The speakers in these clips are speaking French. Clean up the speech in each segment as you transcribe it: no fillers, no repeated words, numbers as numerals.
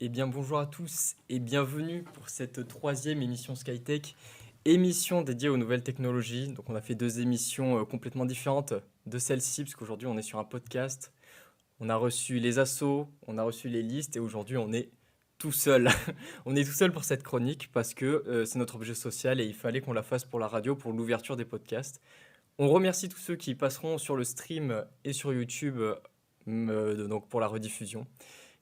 Eh bien, bonjour à tous et bienvenue pour cette troisième émission Skytech, émission dédiée aux nouvelles technologies. Donc, on a fait deux émissions complètement différentes de celle-ci, parce qu'aujourd'hui, on est sur un podcast. On a reçu les assos, on a reçu les listes et aujourd'hui, on est tout seul. On est tout seul pour cette chronique parce que c'est notre objet social et il fallait qu'on la fasse pour la radio, pour l'ouverture des podcasts. On remercie tous ceux qui passeront sur le stream et sur YouTube donc pour la rediffusion.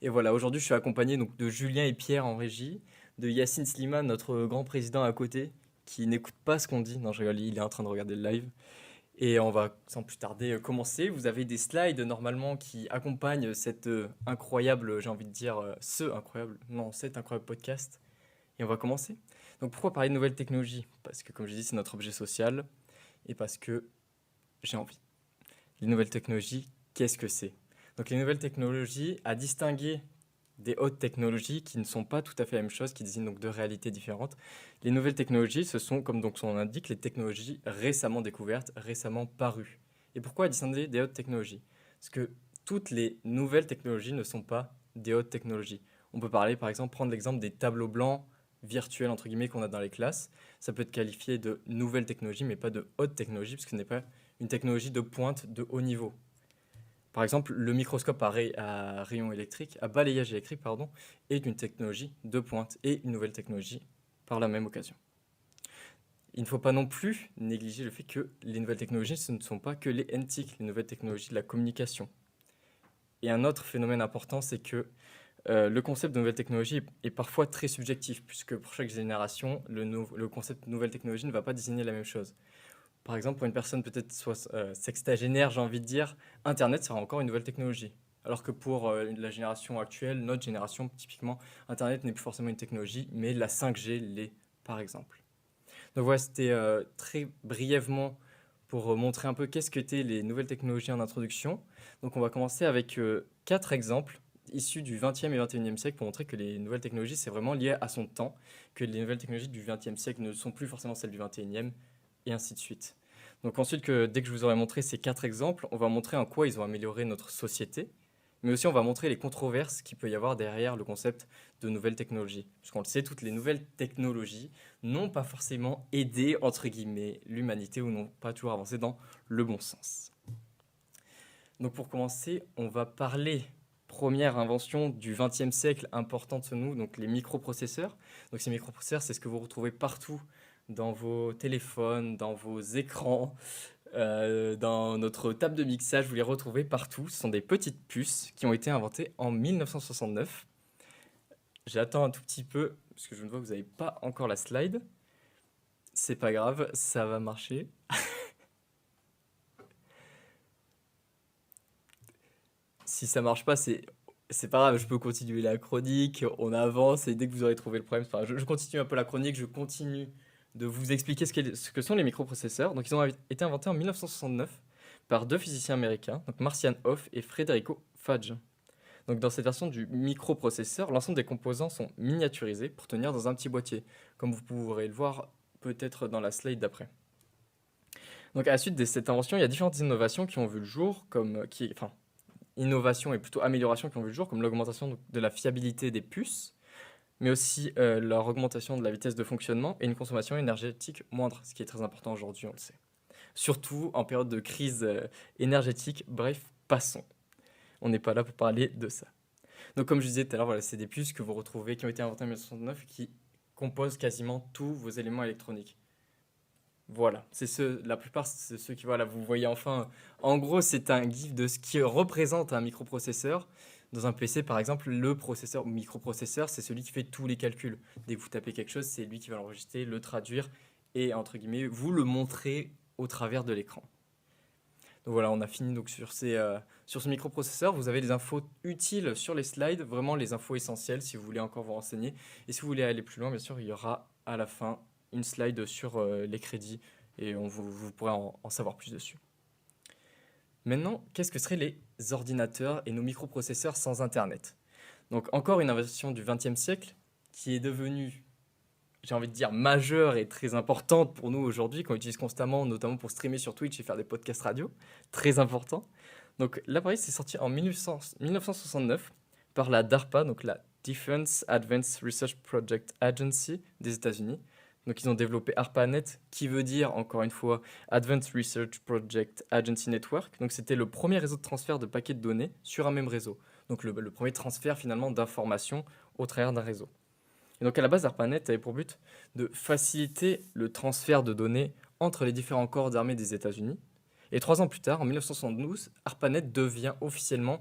Et voilà, aujourd'hui je suis accompagné donc de Julien et Pierre en régie, de Yacine Slimane, notre grand président à côté, qui n'écoute pas ce qu'on dit. Non, je rigole, il est en train de regarder le live. Et on va sans plus tarder commencer. Vous avez des slides normalement qui accompagnent cette incroyable, j'ai envie de dire, cet incroyable podcast. Et on va commencer. Donc pourquoi parler de nouvelles technologies? Parce que comme je dis, c'est notre objet social et parce que j'ai envie. Les nouvelles technologies, qu'est-ce que c'est? Donc les nouvelles technologies, à distinguer des hautes technologies qui ne sont pas tout à fait la même chose, qui désignent donc deux réalités différentes. Les nouvelles technologies, ce sont, comme donc son nom l'indique, les technologies récemment découvertes, récemment parues. Et pourquoi distinguer des hautes technologies? Parce que toutes les nouvelles technologies ne sont pas des hautes technologies. On peut parler, par exemple, prendre l'exemple des tableaux blancs virtuels, entre guillemets, qu'on a dans les classes. Ça peut être qualifié de nouvelles technologies, mais pas de haute technologie, parce que ce n'est pas une technologie de pointe de haut niveau. Par exemple, le microscope à rayons électriques, à balayage électrique, pardon, est une technologie de pointe et une nouvelle technologie par la même occasion. Il ne faut pas non plus négliger le fait que les nouvelles technologies, ce ne sont pas que les NTIC, les nouvelles technologies de la communication. Et un autre phénomène important, c'est que le concept de nouvelle technologie est parfois très subjectif, puisque pour chaque génération, le concept de nouvelle technologie ne va pas désigner la même chose. Par exemple, pour une personne peut-être soit sextagénaire, j'ai envie de dire, Internet sera encore une nouvelle technologie. Alors que pour la génération actuelle, notre génération, typiquement, Internet n'est plus forcément une technologie, mais la 5G l'est, par exemple. Donc voilà, c'était très brièvement pour montrer un peu qu'est-ce qu'étaient les nouvelles technologies en introduction. Donc on va commencer avec 4 exemples issus du 20e et 21e siècle pour montrer que les nouvelles technologies, c'est vraiment lié à son temps, que les nouvelles technologies du 20e siècle ne sont plus forcément celles du 21e, et ainsi de suite. Donc ensuite, dès que je vous aurai montré ces 4 exemples, on va montrer en quoi ils ont amélioré notre société, mais aussi on va montrer les controverses qu'il peut y avoir derrière le concept de nouvelles technologies. Parce qu'on le sait, toutes les nouvelles technologies n'ont pas forcément aidé, entre guillemets, l'humanité ou n'ont pas toujours avancé dans le bon sens. Donc pour commencer, on va parler première invention du XXe siècle importante selon nous, donc les microprocesseurs. Donc ces microprocesseurs, c'est ce que vous retrouvez partout dans vos téléphones, dans vos écrans, dans notre table de mixage, vous les retrouvez partout. Ce sont des petites puces qui ont été inventées en 1969. J'attends un tout petit peu, parce que je ne vois que vous n'avez pas encore la slide. C'est pas grave, ça va marcher. Si ça marche pas, c'est pas grave, je peux continuer la chronique, on avance et dès que vous aurez trouvé le problème, c'est pas grave. Je continue un peu la chronique, je continue de vous expliquer ce que sont les microprocesseurs. Donc ils ont été inventés en 1969 par deux physiciens américains, donc Marcian Hoff et Federico Fage. Donc dans cette version du microprocesseur, l'ensemble des composants sont miniaturisés pour tenir dans un petit boîtier, comme vous pourrez le voir peut-être dans la slide d'après. Donc à la suite de cette invention, il y a différentes innovations qui ont vu le jour, innovation et plutôt amélioration qui ont vu le jour, comme l'augmentation de la fiabilité des puces, mais aussi leur augmentation de la vitesse de fonctionnement et une consommation énergétique moindre, ce qui est très important aujourd'hui, on le sait. Surtout en période de crise énergétique, bref, passons. On n'est pas là pour parler de ça. Donc comme je disais tout à l'heure, voilà, c'est des puces que vous retrouvez, qui ont été inventées en 1969 et qui composent quasiment tous vos éléments électroniques. Voilà, la plupart, c'est ceux qui, voilà, vous voyez enfin. En gros, c'est un gif de ce qui représente un microprocesseur. Dans un PC, par exemple, le processeur ou microprocesseur, c'est celui qui fait tous les calculs. Dès que vous tapez quelque chose, c'est lui qui va l'enregistrer, le traduire et, entre guillemets, vous le montrer au travers de l'écran. Donc voilà, on a fini donc sur ce microprocesseur. Vous avez des infos utiles sur les slides, vraiment les infos essentielles si vous voulez encore vous renseigner. Et si vous voulez aller plus loin, bien sûr, il y aura à la fin une slide sur les crédits et vous pourrez en savoir plus dessus. Maintenant, qu'est-ce que seraient les ordinateurs et nos microprocesseurs sans Internet? Donc encore une invention du XXe siècle qui est devenue, j'ai envie de dire, majeure et très importante pour nous aujourd'hui, qu'on utilise constamment, notamment pour streamer sur Twitch et faire des podcasts radio. Très important. Donc l'appareil s'est sorti en 1969 par la DARPA, donc la Defense Advanced Research Project Agency des États-Unis. Donc ils ont développé ARPANET, qui veut dire, encore une fois, Advanced Research Project Agency Network. Donc c'était le premier réseau de transfert de paquets de données sur un même réseau. Donc le premier transfert finalement d'informations au travers d'un réseau. Et donc à la base, ARPANET avait pour but de faciliter le transfert de données entre les différents corps d'armée des États-Unis. Et 3 ans plus tard, en 1972, ARPANET devient officiellement,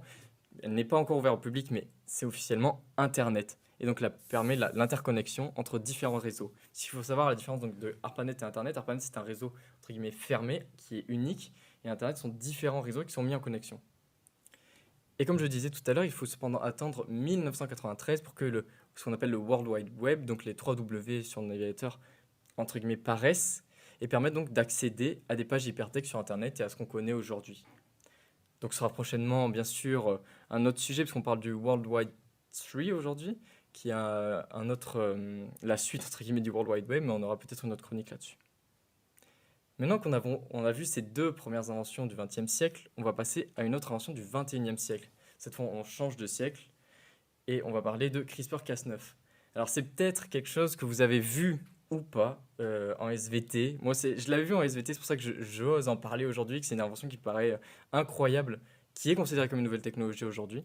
elle n'est pas encore ouverte au public, mais c'est officiellement Internet. Et donc, elle permet l'interconnexion entre différents réseaux. S'il faut savoir la différence donc, de ARPANET et Internet, ARPANET c'est un réseau entre guillemets fermé qui est unique, et Internet sont différents réseaux qui sont mis en connexion. Et comme je disais tout à l'heure, il faut cependant attendre 1993 pour que ce qu'on appelle le World Wide Web, donc les 3 W sur le navigateur, entre guillemets, paraissent et permettent donc d'accéder à des pages hypertextes sur Internet et à ce qu'on connaît aujourd'hui. Donc ce sera prochainement, bien sûr, un autre sujet, parce qu'on parle du World Wide 3 aujourd'hui, qui est la suite, entre guillemets, du World Wide Web, mais on aura peut-être une autre chronique là-dessus. Maintenant qu'on a vu ces 2 premières inventions du XXe siècle, on va passer à une autre invention du XXIe siècle. Cette fois, on change de siècle et on va parler de CRISPR-Cas9. Alors, c'est peut-être quelque chose que vous avez vu ou pas en SVT. Moi, je l'avais vu en SVT, c'est pour ça que j'ose en parler aujourd'hui, que c'est une invention qui paraît incroyable, qui est considérée comme une nouvelle technologie aujourd'hui.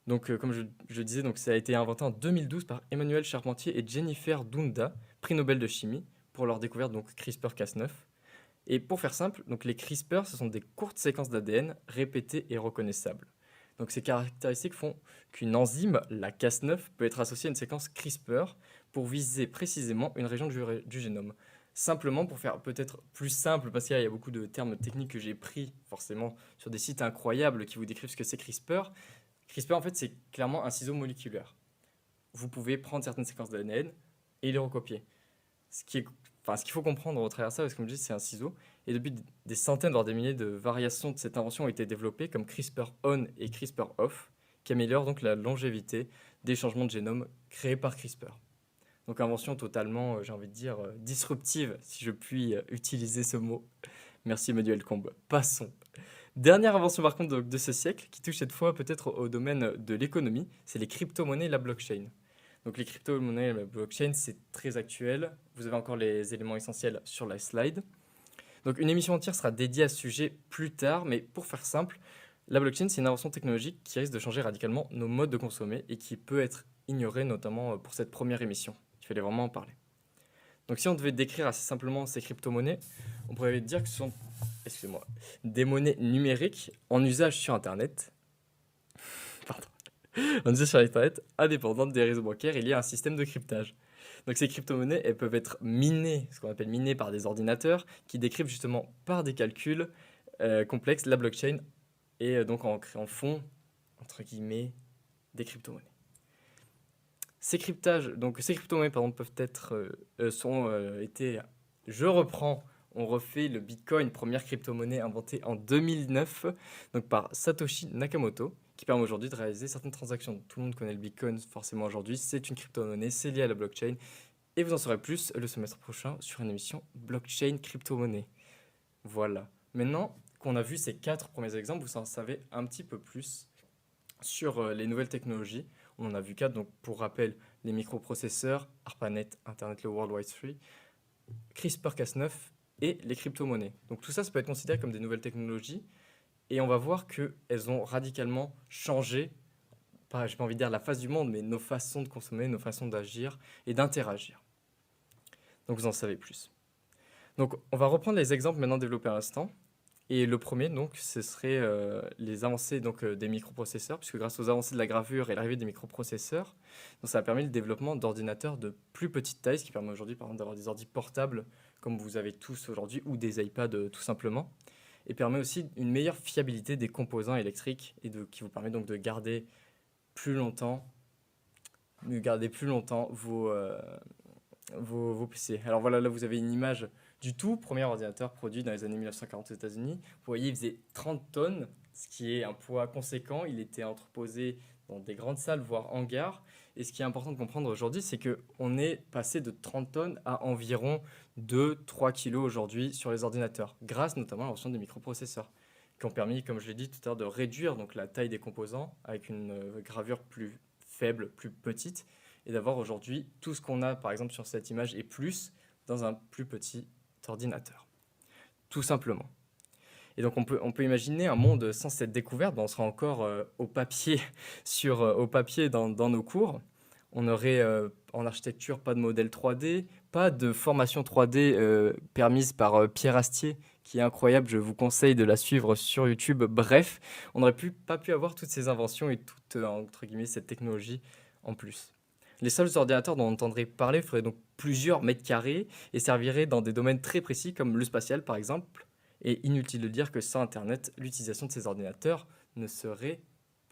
Donc, comme je disais, donc, ça a été inventé en 2012 par Emmanuel Charpentier et Jennifer Doudna, prix Nobel de chimie, pour leur découverte donc CRISPR-Cas9. Et pour faire simple, donc les CRISPR, ce sont des courtes séquences d'ADN répétées et reconnaissables. Donc ces caractéristiques font qu'une enzyme, la Cas9, peut être associée à une séquence CRISPR pour viser précisément une région du génome. Simplement, pour faire peut-être plus simple, parce qu'il y a beaucoup de termes techniques que j'ai pris forcément sur des sites incroyables qui vous décrivent ce que c'est CRISPR. CRISPR, en fait, c'est clairement un ciseau moléculaire. Vous pouvez prendre certaines séquences d'ADN et les recopier. Ce qu'il faut comprendre au travers de ça, parce que comme je dis, c'est un ciseau. Et depuis des centaines, voire des milliers de variations de cette invention ont été développées, comme CRISPR-On et CRISPR-Off, qui améliorent donc la longévité des changements de génome créés par CRISPR. Donc invention totalement, j'ai envie de dire, disruptive, si je puis utiliser ce mot. Merci Emmanuel Combes. Passons. Dernière invention par contre de ce siècle, qui touche cette fois peut-être au domaine de l'économie, c'est les crypto-monnaies et la blockchain. Donc les crypto-monnaies et la blockchain, c'est très actuel. Vous avez encore les éléments essentiels sur la slide. Donc une émission entière sera dédiée à ce sujet plus tard, mais pour faire simple, la blockchain, c'est une invention technologique qui risque de changer radicalement nos modes de consommer et qui peut être ignorée notamment pour cette première émission. Il fallait vraiment en parler. Donc si on devait décrire assez simplement ces crypto-monnaies, on pourrait dire que ce sont des monnaies numériques en usage sur Internet. En usage sur Internet, indépendantes des réseaux bancaires et liées à un système de cryptage. Donc ces crypto-monnaies, elles peuvent être minées, ce qu'on appelle minées par des ordinateurs, qui décryptent justement par des calculs complexes la blockchain et donc en font, entre guillemets, des crypto-monnaies. Ces crypto-monnaies peuvent être, on refait le Bitcoin, première crypto-monnaie inventée en 2009, donc par Satoshi Nakamoto, qui permet aujourd'hui de réaliser certaines transactions. Tout le monde connaît le Bitcoin forcément aujourd'hui, c'est une crypto-monnaie, c'est lié à la blockchain, et vous en saurez plus le semestre prochain sur une émission blockchain crypto-monnaie. Voilà. Maintenant qu'on a vu ces 4 premiers exemples, vous en savez un petit peu plus sur les nouvelles technologies. On en a vu 4, donc pour rappel, les microprocesseurs, ARPANET, Internet, le World Wide 3, CRISPR-Cas9 et les crypto-monnaies. Donc tout ça, ça peut être considéré comme des nouvelles technologies et on va voir qu'elles ont radicalement changé, j'ai pas envie de dire la face du monde, mais nos façons de consommer, nos façons d'agir et d'interagir. Donc vous en savez plus. Donc on va reprendre les exemples maintenant développés à l'instant. Et le premier, donc, ce serait les avancées des microprocesseurs, puisque grâce aux avancées de la gravure et l'arrivée des microprocesseurs, donc, ça a permis le développement d'ordinateurs de plus petite taille, ce qui permet aujourd'hui, par exemple, d'avoir des ordi portables, comme vous avez tous aujourd'hui, ou des iPads tout simplement, et permet aussi une meilleure fiabilité des composants électriques, et qui vous permet donc de garder plus longtemps vos PC. Alors voilà, là vous avez une image du tout premier ordinateur produit dans les années 1940 aux États-Unis. Vous voyez, il faisait 30 tonnes, ce qui est un poids conséquent. Il était entreposé dans des grandes salles, voire hangars. Et ce qui est important de comprendre aujourd'hui, c'est qu'on est passé de 30 tonnes à environ 2-3 kilos aujourd'hui sur les ordinateurs, grâce notamment à l'invention des microprocesseurs, qui ont permis, comme je l'ai dit tout à l'heure, de réduire donc, la taille des composants avec une gravure plus faible, plus petite, et d'avoir aujourd'hui tout ce qu'on a, par exemple, sur cette image et plus dans un plus petit ordinateur. Tout simplement. Et donc on peut imaginer un monde sans cette découverte, on sera encore au papier, au papier dans nos cours. On aurait en architecture pas de modèle 3D, pas de formation 3D permise par Pierre Astier, qui est incroyable, je vous conseille de la suivre sur YouTube. Bref, on n'aurait pas pu avoir toutes ces inventions et toute, entre guillemets, cette technologie en plus. Les seuls ordinateurs dont on entendrait parler feraient donc plusieurs mètres carrés et serviraient dans des domaines très précis comme le spatial par exemple. Et inutile de dire que sans Internet, l'utilisation de ces ordinateurs ne serait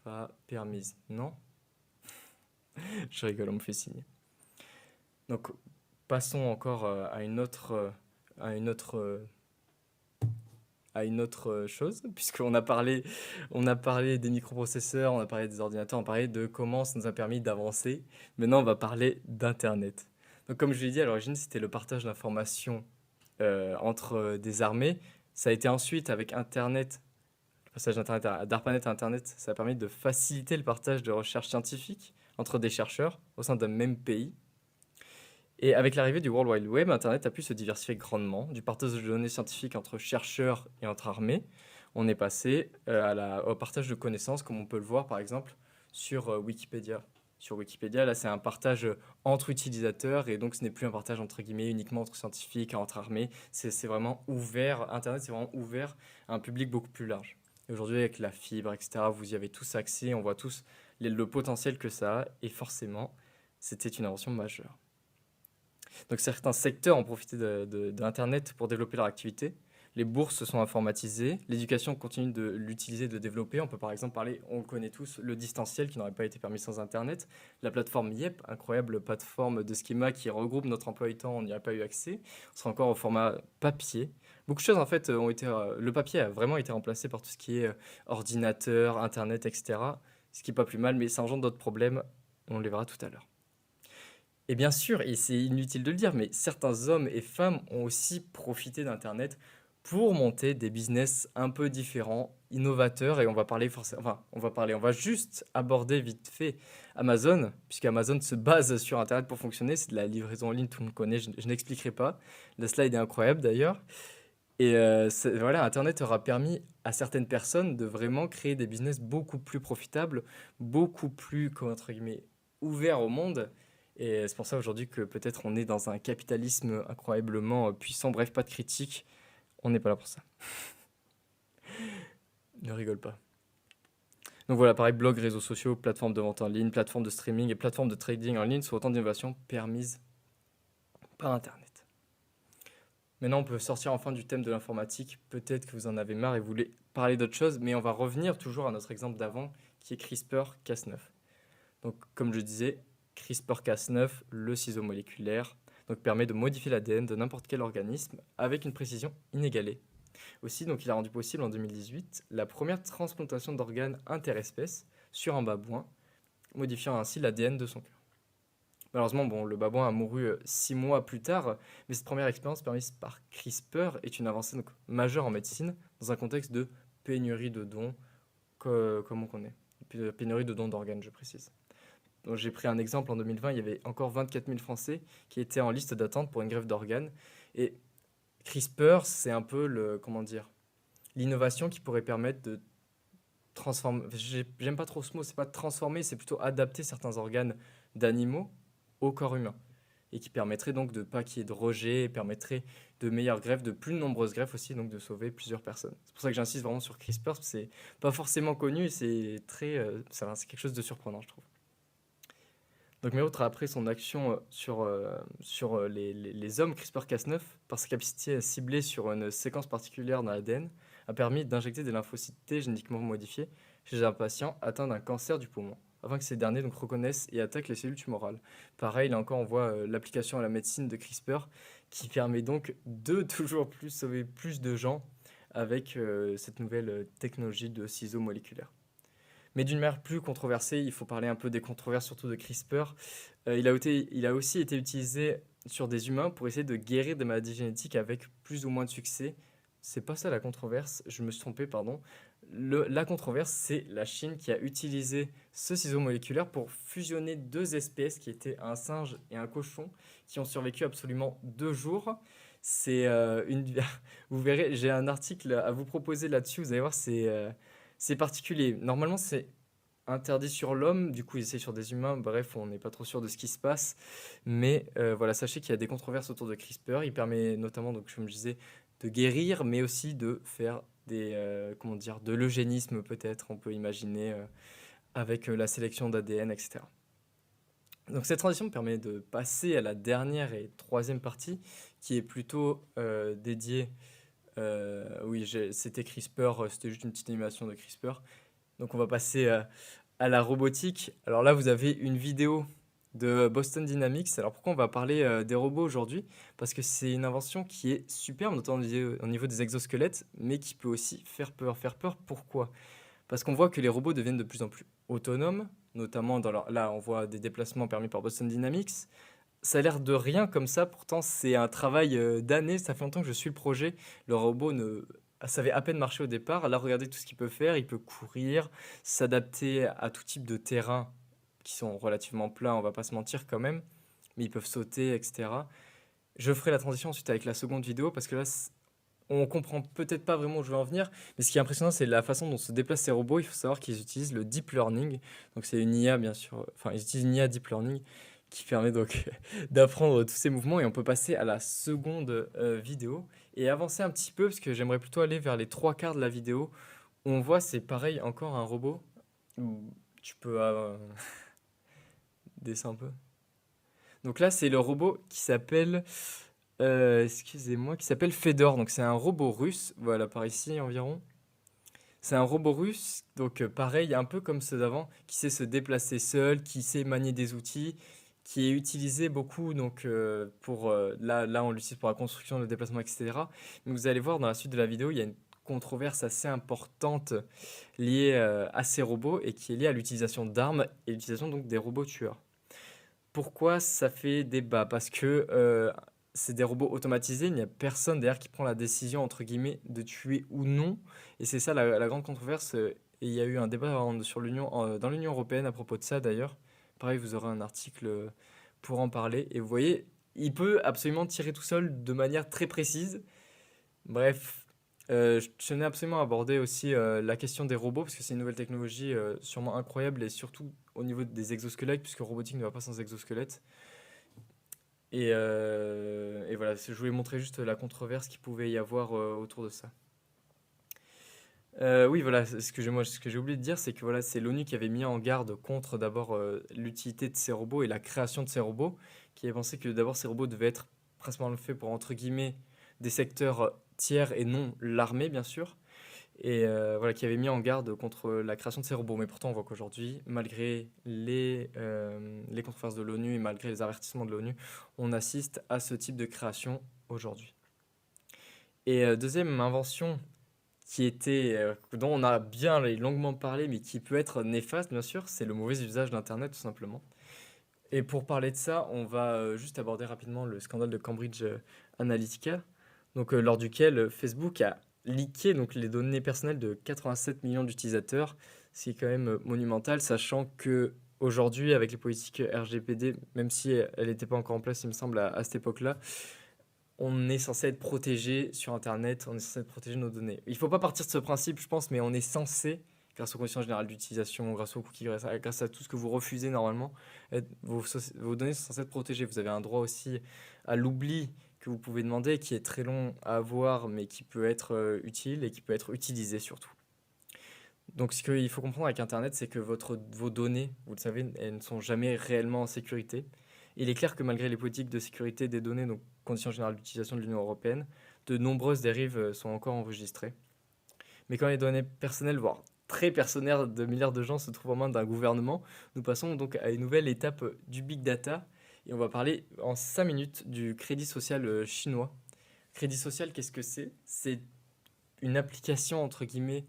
pas permise. Non? Je rigole, on me fait signe. Donc, passons encore à une autre chose, puisqu'on on a parlé des microprocesseurs, on a parlé des ordinateurs, on a parlé de comment ça nous a permis d'avancer. Maintenant, on va parler d'Internet. Donc, comme je l'ai dit, à l'origine, c'était le partage d'informations entre des armées. Ça a été ensuite avec Internet, le passage d'ARPANET à Internet, ça a permis de faciliter le partage de recherches scientifiques entre des chercheurs au sein d'un même pays. Et avec l'arrivée du World Wide Web, Internet a pu se diversifier grandement. Du partage de données scientifiques entre chercheurs et entre armées, on est passé au partage de connaissances, comme on peut le voir par exemple sur Wikipédia. Sur Wikipédia, là, c'est un partage entre utilisateurs et donc ce n'est plus un partage entre guillemets uniquement entre scientifiques, entre armées. C'est vraiment ouvert. Internet, c'est vraiment ouvert à un public beaucoup plus large. Et aujourd'hui, avec la fibre, etc., vous y avez tous accès, on voit tous le potentiel que ça a et forcément, c'était une invention majeure. Donc certains secteurs ont profité d'Internet pour développer leur activité. Les bourses se sont informatisées, l'éducation continue de l'utiliser, de le développer. On peut par exemple parler, on le connaît tous, le distanciel qui n'aurait pas été permis sans Internet. La plateforme YEP, incroyable plateforme de schema qui regroupe notre emploi du temps, on n'y a pas eu accès. On sera encore au format papier. Beaucoup de choses en fait ont été... le papier a vraiment été remplacé par tout ce qui est ordinateur, Internet, etc. Ce qui n'est pas plus mal, mais ça engendre d'autres problèmes. On les verra tout à l'heure. Et bien sûr, et c'est inutile de le dire, mais certains hommes et femmes ont aussi profité d'Internet pour monter des business un peu différents, innovateurs, et on va parler forcément, enfin, on va juste aborder vite fait Amazon, puisque Amazon se base sur Internet pour fonctionner, c'est de la livraison en ligne, tout le monde connaît, je n'expliquerai pas. Le slide est incroyable d'ailleurs. Et voilà, Internet aura permis à certaines personnes de vraiment créer des business beaucoup plus profitables, beaucoup plus, entre guillemets, ouverts au monde. Et c'est pour ça aujourd'hui que peut-être on est dans un capitalisme incroyablement puissant. Bref, pas de critique, on n'est pas là pour ça. Ne rigole pas. Donc voilà, pareil, blog, réseaux sociaux, plateformes de vente en ligne, plateformes de streaming et plateformes de trading en ligne sont autant d'innovations permises par Internet. Maintenant, on peut sortir enfin du thème de l'informatique. Peut-être que vous en avez marre et vous voulez parler d'autre chose, mais on va revenir toujours à notre exemple d'avant, qui est CRISPR-Cas9. Donc, comme je disais, CRISPR-Cas9, le ciseau moléculaire, donc permet de modifier l'ADN de n'importe quel organisme avec une précision inégalée. Aussi, donc, il a rendu possible en 2018 la première transplantation d'organes interespèces sur un babouin, modifiant ainsi l'ADN de son cœur. Malheureusement, bon, le babouin a mouru 6 mois plus tard, mais cette première expérience permise par CRISPR est une avancée donc, majeure en médecine dans un contexte de pénurie de dons, comme on connaît. Pénurie de dons d'organes, je précise. Donc, j'ai pris un exemple, en 2020, il y avait encore 24 000 Français qui étaient en liste d'attente pour une greffe d'organes. Et CRISPR, c'est un peu l'innovation qui pourrait permettre de transformer... J'aime pas trop ce mot, c'est pas transformer, c'est plutôt adapter certains organes d'animaux au corps humain et qui permettrait donc de pas qu'il y ait de rejet, et permettrait de meilleures greffes, de plus nombreuses greffes aussi, donc de sauver plusieurs personnes. C'est pour ça que j'insiste vraiment sur CRISPR, parce que c'est pas forcément connu et c'est c'est quelque chose de surprenant, je trouve. Donc Méautre a après son action sur les hommes CRISPR-Cas9 par sa capacité à cibler sur une séquence particulière dans l'ADN a permis d'injecter des lymphocytes T génétiquement modifiés chez un patient atteint d'un cancer du poumon, afin que ces derniers donc reconnaissent et attaquent les cellules tumorales. Pareil, là encore, on voit l'application à la médecine de CRISPR qui permet donc de toujours plus sauver plus de gens avec cette nouvelle technologie de ciseaux moléculaires. Mais d'une manière plus controversée, il faut parler un peu des controverses, surtout de CRISPR. Il a aussi été utilisé sur des humains pour essayer de guérir des maladies génétiques avec plus ou moins de succès. C'est pas ça la controverse, je me suis trompé, pardon. la controverse, c'est la Chine qui a utilisé ce ciseau moléculaire pour fusionner deux espèces qui étaient un singe et un cochon qui ont survécu absolument 2 jours. C'est vous verrez, j'ai un article à vous proposer là-dessus. Vous allez voir, c'est particulier. Normalement, c'est interdit sur l'homme, du coup, ils essaient sur des humains. Bref, on n'est pas trop sûr de ce qui se passe. Mais voilà, sachez qu'il y a des controverses autour de CRISPR. Il permet notamment, donc, comme je disais, de guérir, mais aussi de faire comment dire, de l'eugénisme peut-être, on peut imaginer, avec la sélection d'ADN, etc. Donc cette transition me permet de passer à la dernière et troisième partie, qui est plutôt dédiée, oui, c'était CRISPR, c'était juste une petite animation de CRISPR. Donc on va passer à la robotique. Alors là, vous avez une vidéo de Boston Dynamics. Alors pourquoi on va parler des robots aujourd'hui? Parce que c'est une invention qui est superbe, notamment au niveau des exosquelettes, mais qui peut aussi faire peur. Faire peur, pourquoi? Parce qu'on voit que les robots deviennent de plus en plus autonomes, notamment là, on voit des déplacements permis par Boston Dynamics. Ça a l'air de rien comme ça, pourtant c'est un travail d'années, ça fait longtemps que je suis le projet. Le robot savait à peine marcher au départ. Là, regardez tout ce qu'il peut faire. Il peut courir, s'adapter à tout type de terrain qui sont relativement plats, on va pas se mentir quand même, mais ils peuvent sauter, etc. Je ferai la transition ensuite avec la seconde vidéo parce que là, on comprend peut-être pas vraiment où je veux en venir, mais ce qui est impressionnant, c'est la façon dont se déplacent ces robots. Il faut savoir qu'ils utilisent le deep learning, donc c'est une IA bien sûr, enfin ils utilisent une IA deep learning qui permet donc d'apprendre tous ces mouvements et on peut passer à la seconde vidéo et avancer un petit peu parce que j'aimerais plutôt aller vers les trois quarts de la vidéo où on voit c'est pareil encore un robot. Tu peux descendre un peu. Donc là c'est le robot qui s'appelle excusez-moi qui s'appelle Fedor. Donc c'est un robot russe. Voilà par ici environ. C'est un robot russe, donc pareil, un peu comme ceux d'avant, qui sait se déplacer seul, qui sait manier des outils, qui est utilisé beaucoup donc là on l'utilise pour la construction, le déplacement, etc. Mais vous allez voir dans la suite de la vidéo, il y a une controverse assez importante liée à ces robots et qui est liée à l'utilisation d'armes et l'utilisation donc des robots tueurs. Pourquoi ça fait débat? Parce que c'est des robots automatisés, il n'y a personne derrière qui prend la décision, entre guillemets, de tuer ou non. Et c'est ça la grande controverse. Et il y a eu un débat dans l'Union européenne à propos de ça d'ailleurs. Pareil, vous aurez un article pour en parler. Et vous voyez, il peut absolument tirer tout seul de manière très précise. Bref, je tenais absolument à aborder aussi la question des robots, parce que c'est une nouvelle technologie sûrement incroyable, et surtout au niveau des exosquelettes, puisque robotique ne va pas sans exosquelette. Et voilà, je voulais montrer juste la controverse qu'il pouvait y avoir autour de ça. Oui, voilà, ce que j'ai oublié de dire, c'est que voilà, c'est l'ONU qui avait mis en garde contre d'abord l'utilité de ces robots et la création de ces robots, qui avait pensé que d'abord ces robots devaient être principalement faits pour, entre guillemets, des secteurs tiers et non l'armée, bien sûr. Et voilà, qui avait mis en garde contre la création de ces robots. Mais pourtant, on voit qu'aujourd'hui, malgré les controverses de l'ONU et malgré les avertissements de l'ONU, on assiste à ce type de création aujourd'hui. Et deuxième invention dont on a bien et longuement parlé, mais qui peut être néfaste, bien sûr, c'est le mauvais usage d'Internet, tout simplement. Et pour parler de ça, on va juste aborder rapidement le scandale de Cambridge Analytica, donc, lors duquel Facebook a leaké donc, les données personnelles de 87 millions d'utilisateurs, ce qui est quand même monumental, sachant que aujourd'hui, avec les politiques RGPD, même si elle n'était pas encore en place, il me semble, à cette époque-là, on est censé être protégé sur Internet, on est censé être protégé de nos données. Il ne faut pas partir de ce principe, je pense, mais on est censé, grâce aux conditions générales d'utilisation, grâce aux cookies, grâce à tout ce que vous refusez normalement, vos données sont censées être protégées. Vous avez un droit aussi à l'oubli que vous pouvez demander, qui est très long à avoir, mais qui peut être utile et qui peut être utilisé surtout. Donc ce qu'il faut comprendre avec Internet, c'est que vos données, vous le savez, elles ne sont jamais réellement en sécurité. Il est clair que malgré les politiques de sécurité des données, donc conditions générales d'utilisation de l'Union européenne, de nombreuses dérives sont encore enregistrées. Mais quand les données personnelles, voire très personnelles de milliards de gens se trouvent en main d'un gouvernement, nous passons donc à une nouvelle étape du big data. Et on va parler en 5 minutes du crédit social chinois. Crédit social, qu'est-ce que c'est? C'est une application, entre guillemets,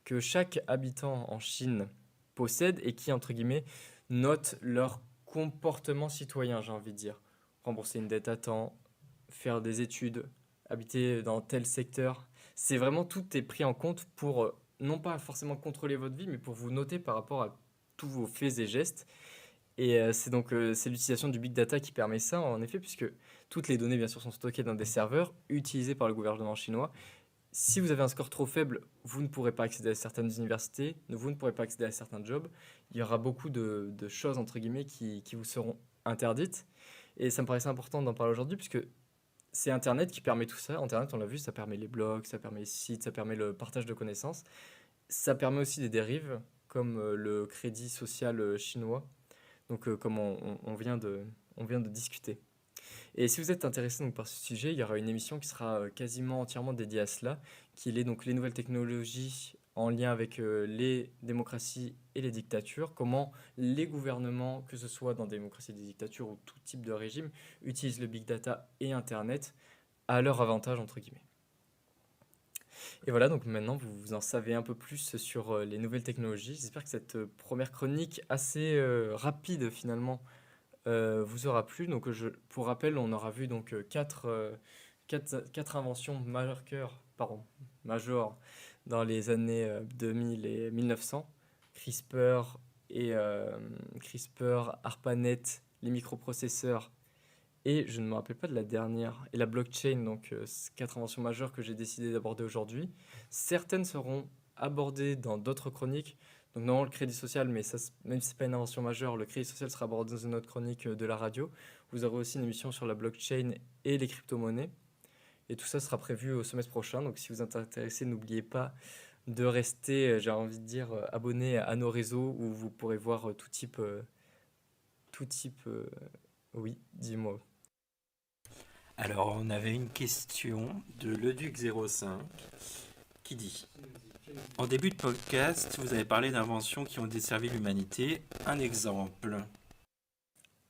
que chaque habitant en Chine possède et qui, entre guillemets, note leur comportement citoyen, j'ai envie de dire. Rembourser une dette à temps, faire des études, habiter dans tel secteur. C'est vraiment tout est pris en compte pour non pas forcément contrôler votre vie, mais pour vous noter par rapport à tous vos faits et gestes. C'est l'utilisation du big data qui permet ça, en effet, puisque toutes les données, bien sûr, sont stockées dans des serveurs utilisés par le gouvernement chinois. Si vous avez un score trop faible, vous ne pourrez pas accéder à certaines universités, vous ne pourrez pas accéder à certains jobs. Il y aura beaucoup de choses, entre guillemets, qui vous seront interdites. Et ça me paraissait important d'en parler aujourd'hui, puisque c'est Internet qui permet tout ça. Internet, on l'a vu, ça permet les blogs, ça permet les sites, ça permet le partage de connaissances. Ça permet aussi des dérives, comme le crédit social chinois, donc comme on vient de discuter. Et si vous êtes intéressé donc, par ce sujet, il y aura une émission qui sera quasiment entièrement dédiée à cela, qui est donc les nouvelles technologies en lien avec les démocraties et les dictatures, comment les gouvernements, que ce soit dans des démocraties et des dictatures ou tout type de régime, utilisent le big data et Internet à leur avantage, entre guillemets. Et voilà, donc maintenant vous en savez un peu plus sur les nouvelles technologies. J'espère que cette première chronique assez rapide finalement vous aura plu. Donc, pour rappel, on aura vu donc quatre inventions majeures dans les années 2000 et 1900. CRISPR CRISPR, ARPANET, les microprocesseurs et je ne me rappelle pas de la dernière, et la blockchain, donc quatre inventions majeures que j'ai décidé d'aborder aujourd'hui. Certaines seront abordées dans d'autres chroniques, donc non, le crédit social, mais ça, même si ce n'est pas une invention majeure, le crédit social sera abordé dans une autre chronique de la radio. Vous aurez aussi une émission sur la blockchain et les crypto-monnaies. Et tout ça sera prévu au semestre prochain. Donc si vous êtes intéressé, n'oubliez pas de rester, j'ai envie de dire, abonné à nos réseaux où vous pourrez voir tout type, oui, dis-moi. Alors, on avait une question de Leduc05 qui dit: En début de podcast, vous avez parlé d'inventions qui ont desservi l'humanité. Un exemple.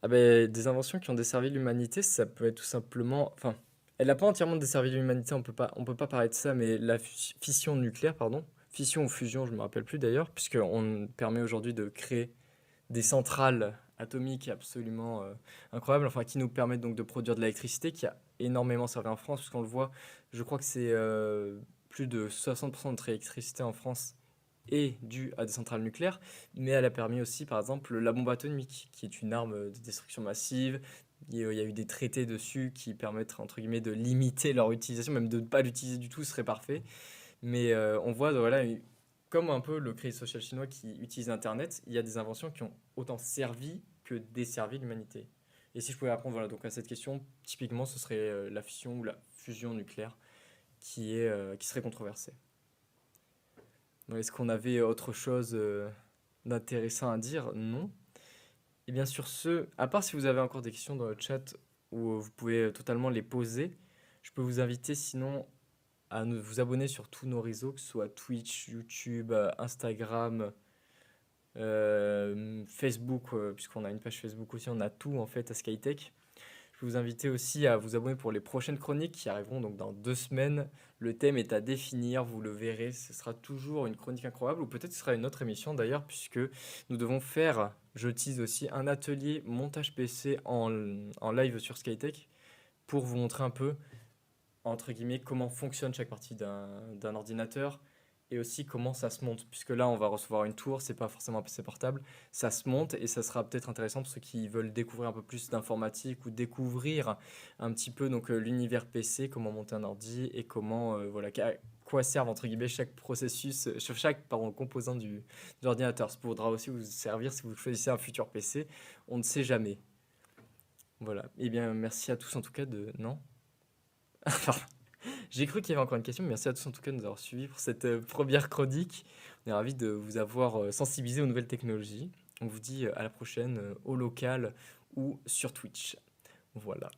Ah ben, des inventions qui ont desservi l'humanité, ça peut être tout simplement... Enfin, elle n'a pas entièrement desservi l'humanité, on peut pas parler de ça, mais la fission nucléaire, pardon. Fission ou fusion, je ne me rappelle plus d'ailleurs, puisqu'on permet aujourd'hui de créer des centrales atomiques absolument incroyables, enfin qui nous permettent donc de produire de l'électricité, qui a énormément servi en France, puisqu'on le voit, je crois que c'est plus de 60% de notre électricité en France est due à des centrales nucléaires, mais elle a permis aussi, par exemple, la bombe atomique, qui est une arme de destruction massive. Il y a eu des traités dessus qui permettent, entre guillemets, de limiter leur utilisation, même de ne pas l'utiliser du tout, ce serait parfait. Mais on voit, voilà, comme un peu le crédit social chinois qui utilise Internet, il y a des inventions qui ont autant servi que desservi l'humanité. Et si je pouvais répondre voilà, donc à cette question, typiquement, ce serait la fission ou la fusion nucléaire qui serait controversée. Donc, est-ce qu'on avait autre chose d'intéressant à dire? Non. Et bien sur ce, à part si vous avez encore des questions dans le chat où vous pouvez totalement les poser, je peux vous inviter sinon à vous abonner sur tous nos réseaux, que ce soit Twitch, YouTube, Instagram, Facebook, puisqu'on a une page Facebook aussi, on a tout en fait à Skytech. Je peux vous inviter aussi à vous abonner pour les prochaines chroniques qui arriveront donc dans 2 semaines. Le thème est à définir, vous le verrez, ce sera toujours une chronique incroyable ou peut-être ce sera une autre émission d'ailleurs puisque nous devons faire, je tease aussi, un atelier montage PC en live sur Skytech pour vous montrer un peu, entre guillemets, comment fonctionne chaque partie d'un ordinateur et aussi comment ça se monte. Puisque là, on va recevoir une tour, c'est pas forcément un PC portable, ça se monte et ça sera peut-être intéressant pour ceux qui veulent découvrir un peu plus d'informatique ou découvrir un petit peu donc l'univers PC, comment monter un ordi et comment, voilà, à quoi servent entre guillemets chaque processus, sur chaque pardon, composant de l'ordinateur. Ça pourra aussi vous servir si vous choisissez un futur PC, on ne sait jamais. Voilà. Eh bien, merci à tous en tout cas de... Non? J'ai cru qu'il y avait encore une question, mais merci à tous en tout cas de nous avoir suivis pour cette première chronique. On est ravis de vous avoir sensibilisé aux nouvelles technologies. On vous dit à la prochaine au local ou sur Twitch. Voilà.